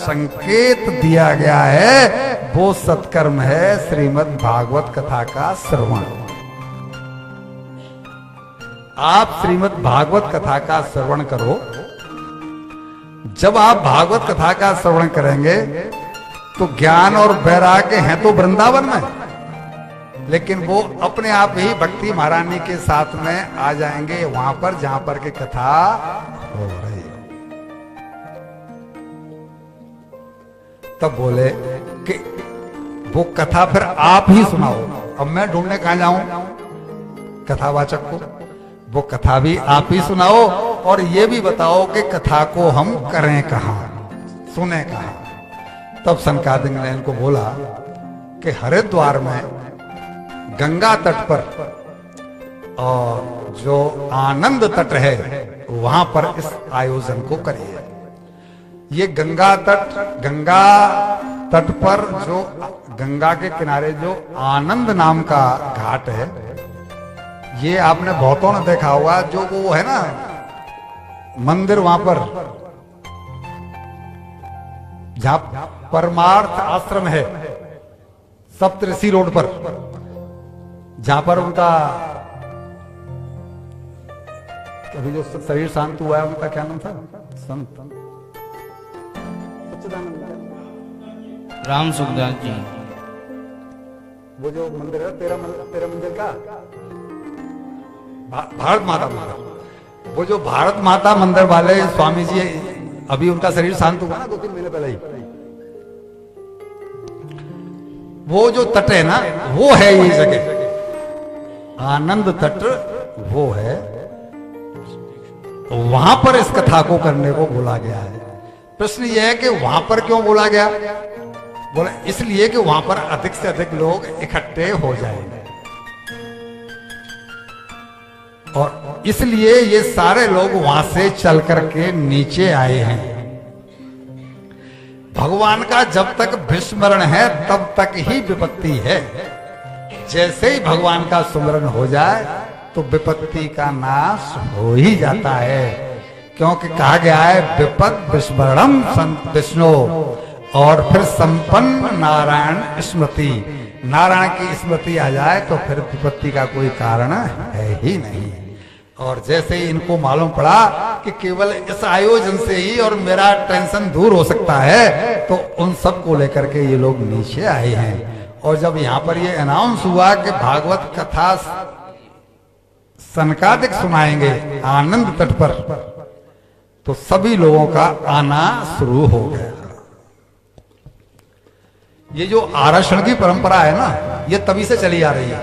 संकेत दिया गया है वो सत्कर्म है श्रीमद् भागवत कथा का श्रवण। आप श्रीमद् भागवत कथा का श्रवण करो। जब आप भागवत कथा का श्रवण करेंगे तो ज्ञान और वैराग्य हैं तो वृंदावन में, लेकिन वो अपने आप ही भक्ति महारानी के साथ में आ जाएंगे वहां पर जहां पर की कथा हो रही। तब बोले कि वो कथा फिर आप ही सुनाओ। अब मैं ढूंढने कहां जाऊं कथावाचक को? वो कथा भी आप ही सुनाओ और ये भी बताओ कि कथा को हम करें कहां, सुने कहां। तब सनकादिक ने इनको बोला कि हरिद्वार में गंगा तट पर और जो आनंद तट है वहां पर इस आयोजन को करिए। ये गंगा तट पर जो गंगा के किनारे जो आनंद नाम का घाट है, ये आपने बहुतों ने देखा होगा, जो वो है ना मंदिर वहां पर जहां परमार्थ आश्रम है सप्तऋषि रोड पर, जहां पर उनका अभी जो शरीर शांत हुआ है उनका क्या नाम था? संत राम सुखदास जी। वो जो मंदिर है तेरा मंदिर का भारत माता मंदिर, वो जो भारत माता मंदिर वाले स्वामी जी, अभी उनका शरीर शांत हुआ ना 2-3 महीने पहले ही। वो जो तट है ना वो है ये जगह आनंद तट, वो है वहां पर इस कथा को करने को बोला गया है। प्रश्न यह है कि वहां पर क्यों बोला गया? बोला इसलिए कि वहां पर अधिक से अधिक लोग इकट्ठे हो जाएंगे और इसलिए ये सारे लोग वहां से चल करके नीचे आए हैं। भगवान का जब तक विस्मरण है तब तक ही विपत्ति है। जैसे ही भगवान का सुमरण हो जाए तो विपत्ति का नाश हो ही जाता है, क्योंकि कहा गया है विपद विस्मरणम संत विष्णु, और फिर संपन्न नारायण स्मृति। नारायण की स्मृति आ जाए तो फिर विपत्ति का कोई कारण है ही नहीं। और जैसे ही इनको मालूम पड़ा कि केवल इस आयोजन से ही और मेरा टेंशन दूर हो सकता है, तो उन सब को लेकर के ये लोग नीचे आए हैं। और जब यहाँ पर ये अनाउंस हुआ कि भागवत कथा सनकादिक सुनाएंगे आनंद तट पर, तो सभी लोगों का आना शुरू हो गया। ये जो आरक्षण की परंपरा है ना, ये तभी से चली आ रही है।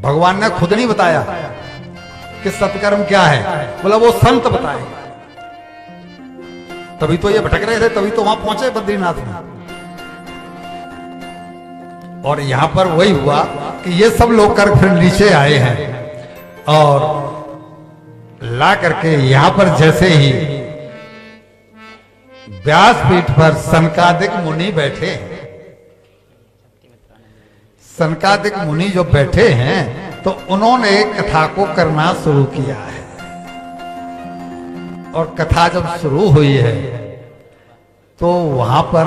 भगवान ने खुद नहीं बताया कि सत्कर्म क्या है, बोला वो संत बताएंगे। तभी तो ये भटक रहे थे, तभी तो वहां पहुंचे बद्रीनाथ में। और यहां पर वही हुआ कि ये सब लोग कर फिर नीचे आए हैं और ला करके यहां पर जैसे ही व्यासपीठ पर सनकादिक मुनि बैठे हैं, सनकादिक मुनि जो बैठे हैं तो उन्होंने कथा को करना शुरू किया है। और कथा जब शुरू हुई है तो वहां पर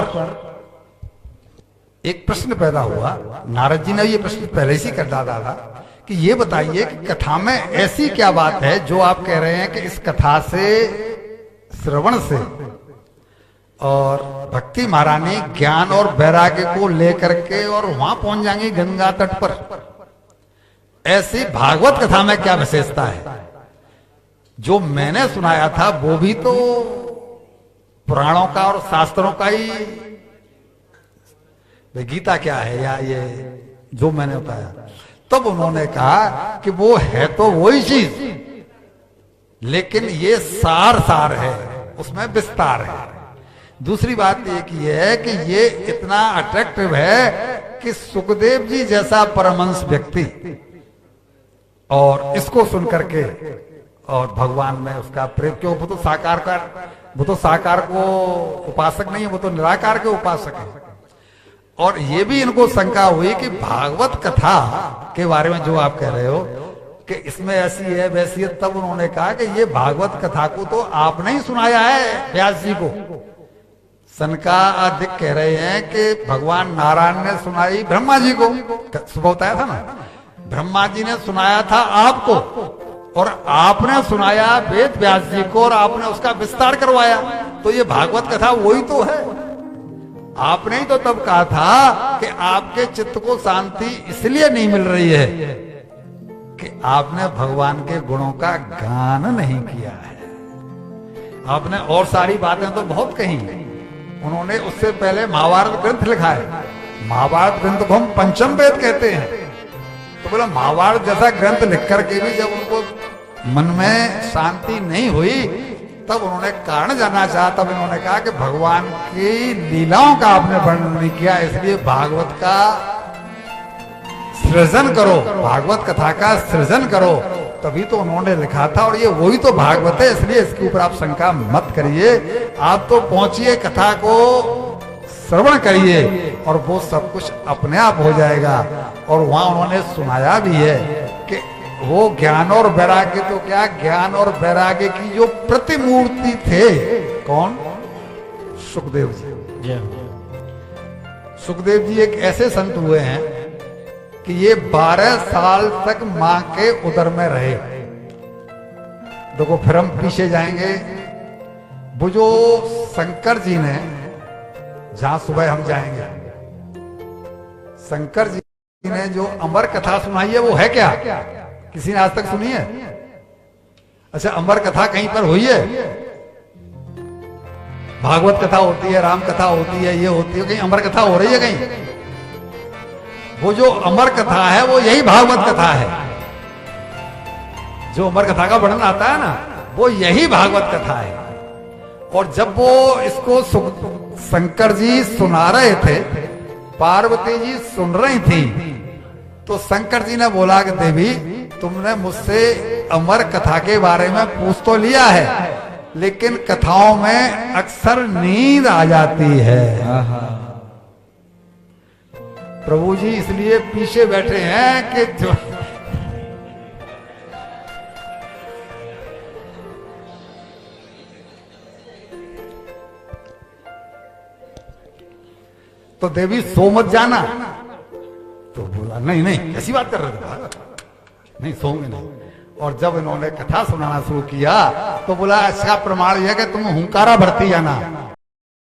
एक प्रश्न पैदा हुआ। नारद जी ने ये प्रश्न पहले से कर डाला था कि ये बताइए कि कथा में ऐसी क्या बात है जो आप कह रहे हैं कि इस कथा से, श्रवण से और भक्ति महारानी ज्ञान और वैराग्य को लेकर के और वहां पहुंच जाएंगे गंगा तट पर। ऐसी भागवत कथा में क्या विशेषता है? जो मैंने सुनाया था वो भी तो पुराणों का और शास्त्रों का ही, गीता क्या है या ये जो मैंने बताया। तब उन्होंने कहा कि वो है तो वही चीज, लेकिन ये सार है, उसमें विस्तार है। दूसरी बात एक ये है कि ये इतना अट्रैक्टिव है कि सुखदेव जी जैसा परमहंस व्यक्ति और इसको सुन करके और भगवान में उसका प्रेम, क्यों वो तो साकार को उपासक नहीं है, वो तो निराकार के उपासक है। और ये भी इनको शंका हुई कि भागवत कथा के बारे में जो आप कह रहे हो कि इसमें ऐसी है वैसी है, तब उन्होंने कहा कि ये भागवत कथा को तो आपने ही सुनाया है व्यास जी को, सनकादिक कह रहे हैं कि भगवान नारायण ने सुनाई ब्रह्मा जी को, सुबह बताया था ना, ब्रह्मा जी ने सुनाया था आपको और आपने सुनाया वेद व्यास जी को और आपने उसका विस्तार करवाया। तो ये भागवत कथा वही तो है। आपने ही तो तब कहा था कि आपके चित्त को शांति इसलिए नहीं मिल रही है कि आपने भगवान के गुणों का गान नहीं किया है। आपने और सारी बातें तो बहुत कही, उन्होंने उससे पहले महाभारत ग्रंथ लिखा है। महाभारत ग्रंथ को हम पंचम वेद कहते हैं। तो बोला महाभारत जैसा ग्रंथ लिख करके भी जब उनको मन में शांति नहीं हुई तब उन्होंने कारण जानना चाहा। तब इन्होंने कहा कि भगवान की लीलाओं का आपने वर्णन नहीं किया, इसलिए भागवत का सृजन करो, भागवत कथा का सृजन करो। तभी तो उन्होंने लिखा था और ये वही तो भागवत है, इसलिए इसके ऊपर आप शंका मत करिए। आप तो पहुंचिए, कथा को श्रवण करिए और वो सब कुछ अपने आप हो जाएगा। और वहां उन्होंने सुनाया भी है कि वो ज्ञान और वैराग्य, तो क्या ज्ञान और वैराग्य की जो प्रतिमूर्ति थे, कौन? सुखदेव जी। सुखदेव जी एक ऐसे संत हुए हैं कि ये 12 साल तक मां के उदर में रहे। देखो फिर हम पीछे जाएंगे, वो जो शंकर जी ने, जहां सुबह हम जाएंगे, शंकर जी ने जो अमर कथा सुनाई है वो है क्या? किसी ने आज तक सुनी है? अच्छा, अमर कथा कहीं पर हुई है? भागवत कथा होती है, राम कथा होती है, ये होती है, कहीं अमर कथा हो रही है कहीं? वो जो अमर कथा है वो यही भागवत कथा है। जो अमर कथा का वर्णन आता है ना, वो यही भागवत कथा है। और जब वो इसको शंकर जी सुना रहे थे, पार्वती जी सुन रही थी, तो शंकर जी ने बोला कि देवी, तुमने मुझसे अमर कथा के बारे में पूछ तो लिया है, लेकिन कथाओं में अक्सर नींद आ जाती है। प्रभु जी इसलिए पीछे बैठे हैं कि जो तो देवी सो मत जाना। तो बोला नहीं नहीं, कैसी बात कर रहे थे, नहीं सोऊंगे नहीं। और जब इन्होंने कथा सुनाना शुरू किया तो बोला अच्छा प्रमाण यह कि तुम हुंकारा भरती जाना।